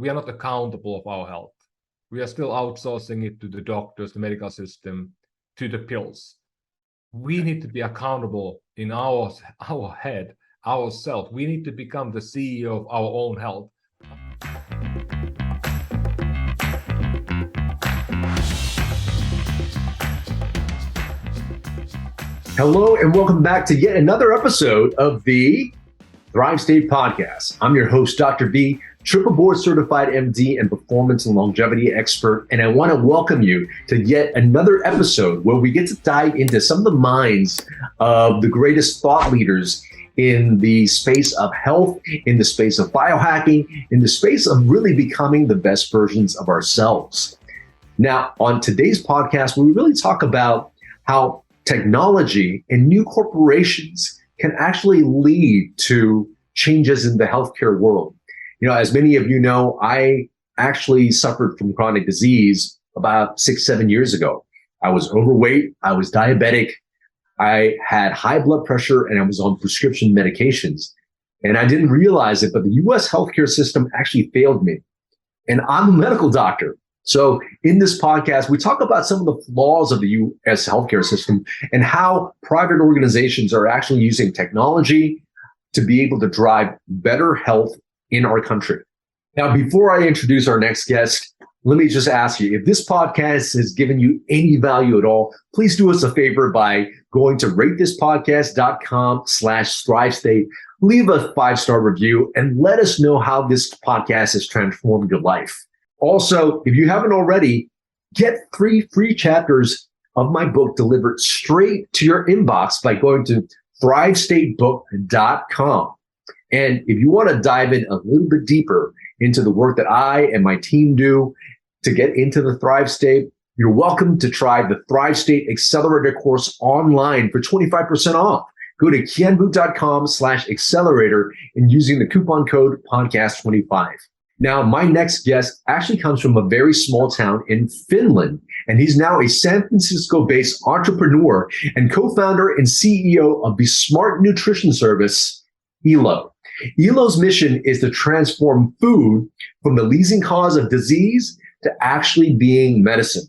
we are not accountable of our health. We are still outsourcing it to the doctors, the medical system, to the pills. We need to be accountable in our head, ourselves. We need to become the CEO of our own health. Hello and welcome back to yet another episode of the Thrive State Podcast. I'm your host, Dr. B, triple board certified MD and performance and longevity expert. And I want to welcome you to yet another episode where we get to dive into some of the minds of the greatest thought leaders in the space of health, in the space of biohacking, in the space of really becoming the best versions of ourselves. Now, on today's podcast, we really talk about how technology and new corporations can actually lead to changes in the healthcare world. You know, as many of you know, I actually suffered from chronic disease about 6-7 years ago. I was overweight, I was diabetic, I had high blood pressure, and I was on prescription medications. And I didn't realize it, but the US healthcare system actually failed me. And I'm a medical doctor. So in this podcast, we talk about some of the flaws of the U.S. healthcare system and how private organizations are actually using technology to be able to drive better health in our country. Now, before I introduce our next guest, let me just ask you, if this podcast has given you any value at all, please do us a favor by going to ratethispodcast.com/ThriveState, leave a 5-star review, and let us know how this podcast has transformed your life. Also, if you haven't already, get 3 free chapters of my book delivered straight to your inbox by going to thrivestatebook.com. And if you want to dive in a little bit deeper into the work that I and my team do to get into the Thrive State, you're welcome to try the Thrive State Accelerator course online for 25% off. Go to kienboot.com/accelerator and using the coupon code podcast25. Now, my next guest actually comes from a very small town in Finland, and he's now a San Francisco-based entrepreneur and co-founder and CEO of the smart nutrition service, Elo. Elo's mission is to transform food from the leading cause of disease to actually being medicine.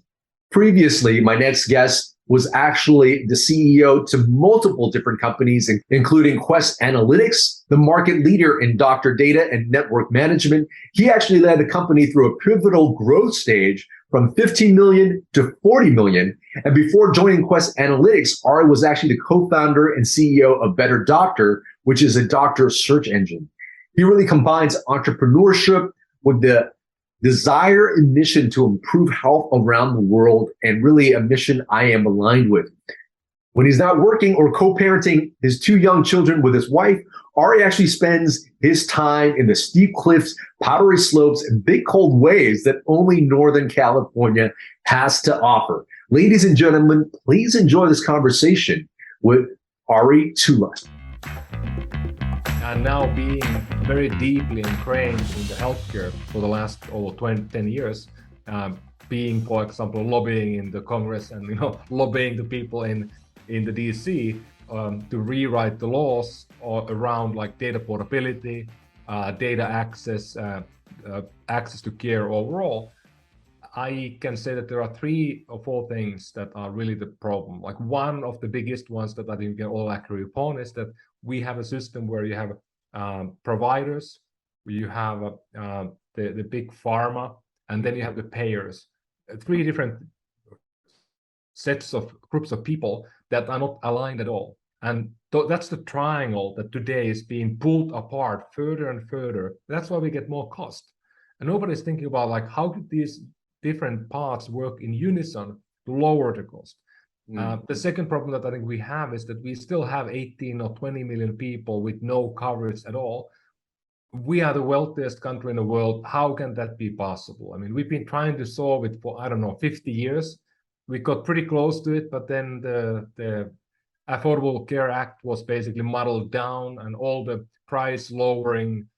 Previously, my next guest was actually the CEO to multiple different companies, including Quest Analytics, the market leader in doctor data and network management. He actually led the company through a pivotal growth stage from 15 million to 40 million. And before joining Quest Analytics, Ari was actually the co-founder and CEO of Better Doctor, which is a doctor search engine. He really combines entrepreneurship with the desire and mission to improve health around the world, and really a mission I am aligned with. When he's not working or co-parenting his 2 young children with his wife, Ari actually spends his time in the steep cliffs, powdery slopes, and big cold waves that only Northern California has to offer. Ladies and gentlemen, please enjoy this conversation with Ari Tulla. And now being very deeply ingrained in the healthcare for the last over 10 years, being, for example, lobbying in the Congress and lobbying the people in the DC to rewrite the laws around like data portability, data access, access to care overall. I can say that there are 3 or 4 things that are really the problem. Like one of the biggest ones that I think we can all agree upon is that we have a system where you have providers, you have the big pharma, and then you have the payers. 3 different sets of groups of people that are not aligned at all. And that's the triangle that today is being pulled apart further and further. That's why we get more cost. And nobody's thinking about like how could these different parts work in unison to lower the cost. The second problem that I think we have is that we still have 18 or 20 million people with no coverage at all. We are the wealthiest country in the world. How can that be possible? I mean, we've been trying to solve it for, 50 years. We got pretty close to it, but then the Affordable Care Act was basically muddled down and all the price lowering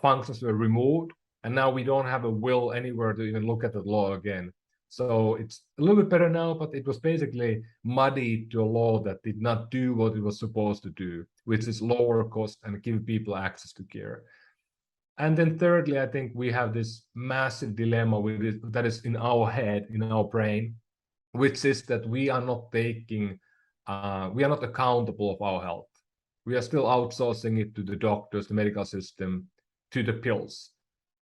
functions were removed. And now we don't have a will anywhere to even look at the law again. So it's a little bit better now, but it was basically muddied to a law that did not do what it was supposed to do, which is lower cost and give people access to care. And then thirdly, I think we have this massive dilemma with it that is in our head, in our brain, which is that we are not we are not accountable of our health. We are still outsourcing it to the doctors, the medical system, to the pills.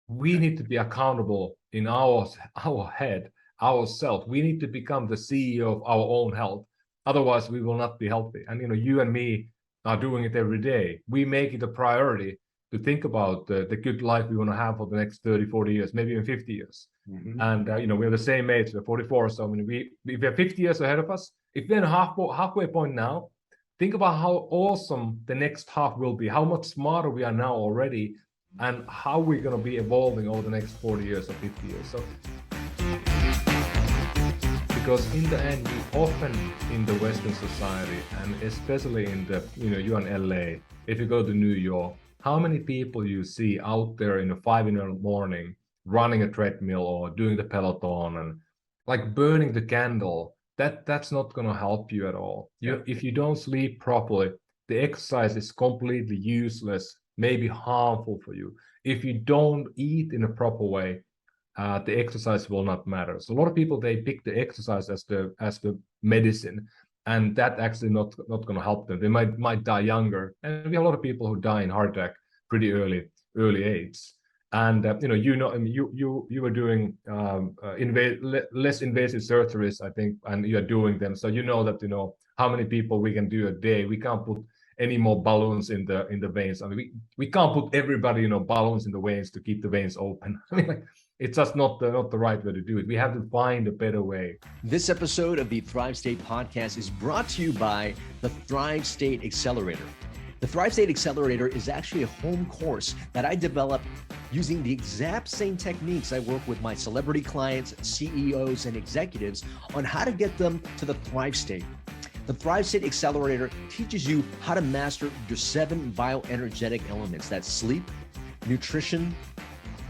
We need to be accountable in our head, ourselves. We need to become the CEO of our own health. Otherwise, we will not be healthy. And you and me are doing it every day. We make it a priority to think about the good life we want to have for the next 30, 40 years, maybe even 50 years. Mm-hmm. And we're the same age, we're 44. So we have 50 years ahead of us. If we're in halfway point now, think about how awesome the next half will be, how much smarter we are now already, and how we're going to be evolving over the next 40 years or 50 years. So, because in the end, we often in the Western society, and especially in the, you're in LA, if you go to New York, how many people you see out there in 5 in the morning running a treadmill or doing the Peloton and like burning the candle? That's not going to help you at all. If you don't sleep properly, the exercise is completely useless, maybe harmful for you. If you don't eat in a proper way, the exercise will not matter. So a lot of people, they pick the exercise as the medicine, and that actually not going to help them. They might die younger, and we have a lot of people who die in heart attack pretty early age. And you were doing less invasive surgeries, I think, and you're doing them, so that how many people we can do a day. We can't put any more balloons in the veins. I mean, we can't put everybody balloons in the veins to keep the veins open. I mean, it's just not the right way to do it. We have to find a better way. This episode of the Thrive State podcast is brought to you by the Thrive State Accelerator. The Thrive State Accelerator is actually a home course that I developed using the exact same techniques I work with my celebrity clients, CEOs, and executives on how to get them to the Thrive State. The Thrive State Accelerator teaches you how to master your 7 bioenergetic elements. That's sleep, nutrition,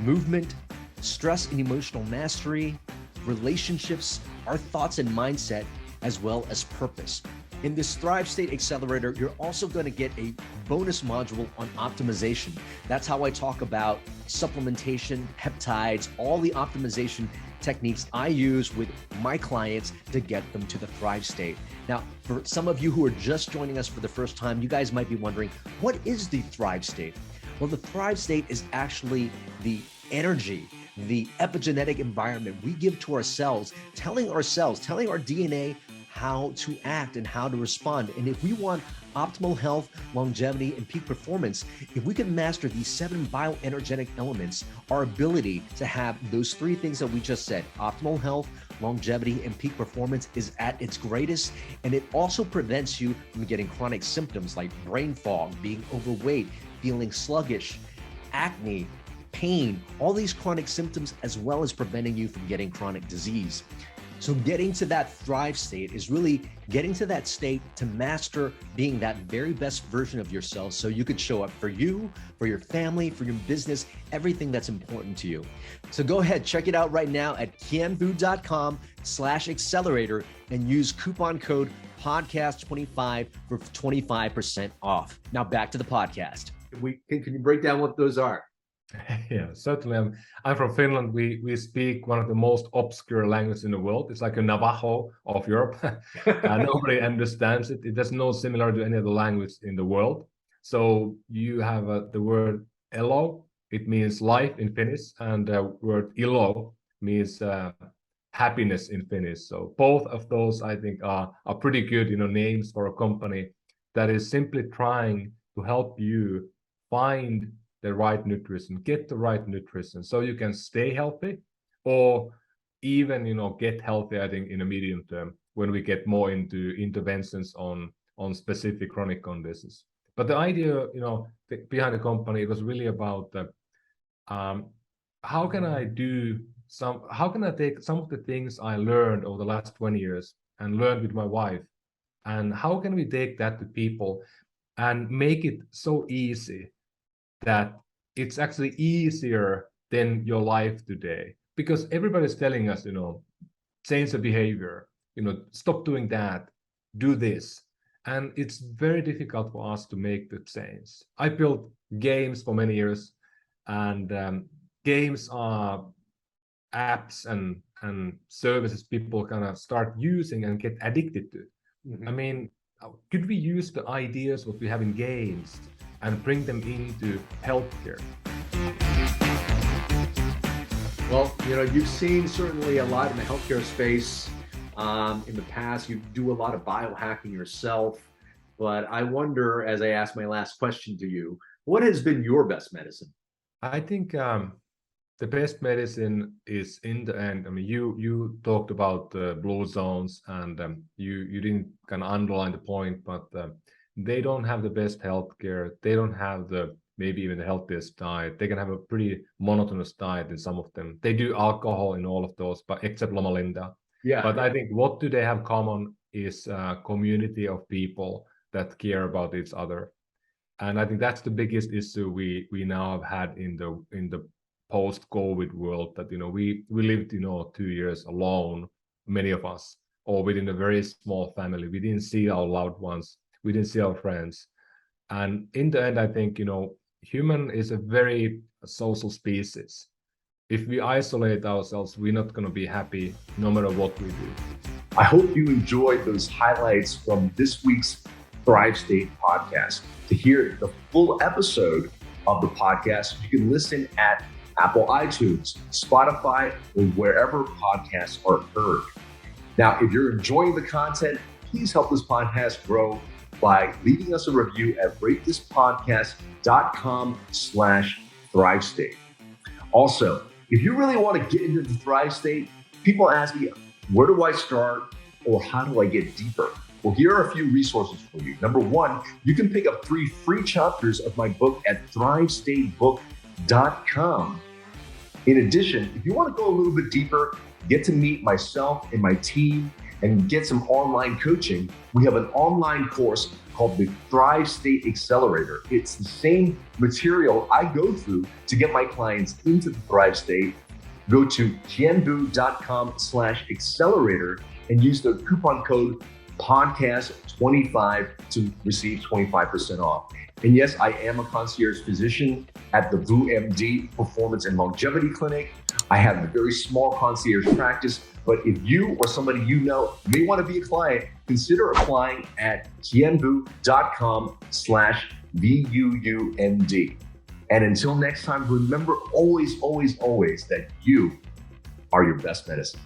movement, stress and emotional mastery, relationships, our thoughts and mindset, as well as purpose. In this Thrive State Accelerator, you're also going to get a bonus module on optimization. That's how I talk about supplementation, peptides, all the optimization techniques I use with my clients to get them to the Thrive State. Now, for some of you who are just joining us for the first time, you guys might be wondering, what is the Thrive State? Well, the Thrive State is actually the energy, the epigenetic environment we give to ourselves, telling our DNA how to act and how to respond. And if we want optimal health, longevity, and peak performance, if we can master these 7 bioenergetic elements, our ability to have those 3 things that we just said, optimal health, longevity, and peak performance, is at its greatest. And it also prevents you from getting chronic symptoms like brain fog, being overweight, feeling sluggish, acne, pain, all these chronic symptoms, as well as preventing you from getting chronic disease. So getting to that Thrive State is really getting to that state to master being that very best version of yourself, so you could show up for you, for your family, for your business, everything that's important to you. So go ahead, check it out right now at kienvu.com/accelerator and use coupon code podcast25 for 25% off. Now back to the podcast. Can you break down what those are? Yeah, certainly. I'm from Finland. We speak one of the most obscure languages in the world. It's like a Navajo of Europe. Nobody understands it. It does not similar to any other language in the world. So you have the word Elo. It means life in Finnish, and the word Ilo means happiness in Finnish. So both of those, I think, are pretty good, names for a company that is simply trying to help you find the right nutrition, get the right nutrition, so you can stay healthy, or even get healthy. I think in a medium term, when we get more into interventions on specific chronic conditions. But the idea, behind the company, it was really about how can I take some of the things I learned over the last 20 years and learned with my wife, and how can we take that to people and make it so easy that it's actually easier than your life today, because everybody's telling us, change the behavior, stop doing that, do this. And it's very difficult for us to make the change. I built games for many years, and games are apps and services people kind of start using and get addicted to. I mean, could we use the ideas what we have in games and bring them into healthcare? Well, you've seen certainly a lot in the healthcare space in the past. You do a lot of biohacking yourself, but I wonder, as I ask my last question to you, what has been your best medicine? I think the best medicine is in the end. I mean, you talked about the blue zones, and you didn't kind of underline the point, but they don't have the best healthcare. They don't have maybe even the healthiest diet. They can have a pretty monotonous diet in some of them. They do alcohol in all of those, but except Loma Linda. Yeah. But I think what do they have common is a community of people that care about each other. And I think that's the biggest issue we now have had in the post-COVID world, that we lived 2 years alone, many of us, or within a very small family. We didn't see our loved ones, we didn't see our friends. And in the end, I think human is a very social species. If we isolate ourselves, we're not going to be happy no matter what we do. I hope you enjoyed those highlights from this week's Thrive State podcast. To hear the full episode of the podcast, you can listen at Apple iTunes, Spotify, or wherever podcasts are heard. Now, if you're enjoying the content, please help this podcast grow by leaving us a review at ratethispodcast.com/Thrive State. Also, if you really want to get into the Thrive State, people ask me, where do I start or how do I get deeper? Well, here are a few resources for you. Number one, you can pick up 3 free chapters of my book at thrivestatebook.com. In addition, if you want to go a little bit deeper, get to meet myself and my team, and get some online coaching, we have an online course called the Thrive State Accelerator. It's the same material I go through to get my clients into the Thrive State. Go to kienbu.com/accelerator and use the coupon code podcast25 to receive 25% off. And yes, I am a concierge physician at the VU MD Performance and Longevity Clinic. I have a very small concierge practice, but if you or somebody you know may want to be a client, consider applying at kienbu.com/VUUMD. And until next time, remember always, always, always that you are your best medicine.